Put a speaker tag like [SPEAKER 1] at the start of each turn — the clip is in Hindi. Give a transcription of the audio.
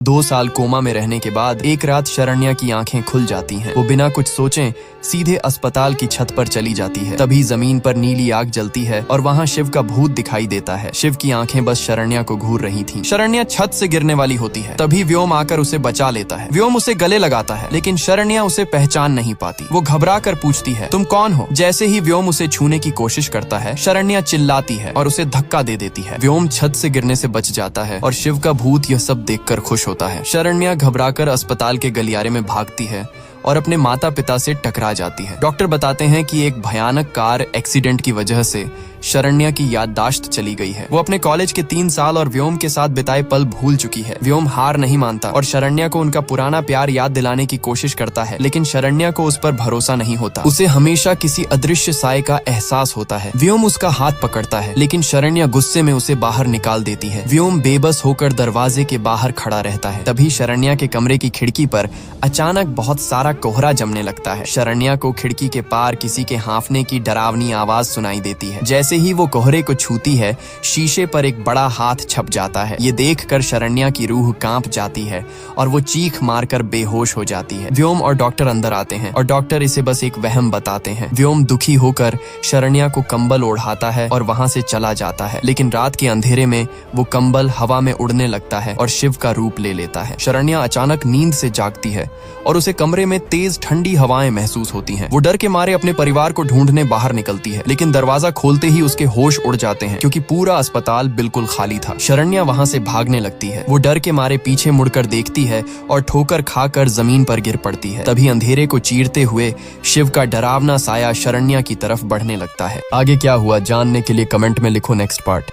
[SPEAKER 1] 2 साल कोमा में रहने के बाद एक रात शरण्या की आंखें खुल जाती हैं। वो बिना कुछ सोचे सीधे अस्पताल की छत पर चली जाती है। तभी जमीन पर नीली आग जलती है और वहाँ शिव का भूत दिखाई देता है। शिव की आंखें बस शरण्या को घूर रही थीं। शरण्या छत से गिरने वाली होती है। तभी व्योम आकर उसे बचा लेता है। व्योम उसे गले लगाता है, लेकिन शरण्या उसे पहचान नहीं पाती। वो घबरा कर पूछती है, तुम कौन हो? जैसे ही व्योम उसे छूने की कोशिश करता है, शरण्या चिल्लाती है और उसे धक्का दे देती है। व्योम छत से गिरने से बच जाता है और शिव का भूत यह सब देखकर खुश होता है। शरण्या घबराकर अस्पताल के गलियारे में भागती है और अपने माता पिता से टकरा जाती है। डॉक्टर बताते हैं कि एक भयानक कार एक्सीडेंट की वजह से शरण्या की याददाश्त चली गई है। वो अपने कॉलेज के 3 साल और व्योम के साथ बिताए पल भूल चुकी है। व्योम हार नहीं मानता और शरण्या को उनका पुराना प्यार याद दिलाने की कोशिश करता है, लेकिन शरण्या को उस पर भरोसा नहीं होता। उसे हमेशा किसी अदृश्य साए का एहसास होता है। व्योम उसका हाथ पकड़ता है, लेकिन शरण्या गुस्से में उसे बाहर निकाल देती है। व्योम बेबस होकर दरवाजे के बाहर खड़ा रहता है। तभी शरण्या के कमरे की खिड़की पर अचानक बहुत सारा कोहरा जमने लगता है। शरण्या को खिड़की के पार किसी के हांफने की डरावनी आवाज सुनाई देती है। जैसे ही वो कोहरे को छूती है, शीशे पर एक बड़ा हाथ छप जाता है। ये देखकर शरण्या की रूह कांप जाती है और वो चीख मारकर बेहोश हो जाती है। व्योम और डॉक्टर अंदर आते हैं और डॉक्टर इसे बस एक वहम बताते हैं। व्योम दुखी होकर शरण्या को कंबल ओढ़ाता है और वहां से चला जाता है, लेकिन रात के अंधेरे में वो कंबल हवा में उड़ने लगता है और शिव का रूप ले लेता है। शरण्या अचानक नींद से जागती है और उसे कमरे में तेज ठंडी हवाएं महसूस होती हैं। वो डर के मारे अपने परिवार को ढूंढने बाहर निकलती है, लेकिन दरवाजा खोलते ही उसके होश उड़ जाते हैं क्योंकि पूरा अस्पताल बिल्कुल खाली था। शरण्या वहां से भागने लगती है। वो डर के मारे पीछे मुड़कर देखती है और ठोकर खाकर जमीन पर गिर पड़ती है। तभी अंधेरे को चीरते हुए शिव का डरावना साया शरण्या की तरफ बढ़ने लगता है। आगे क्या हुआ जानने के लिए कमेंट में लिखो नेक्स्ट पार्ट।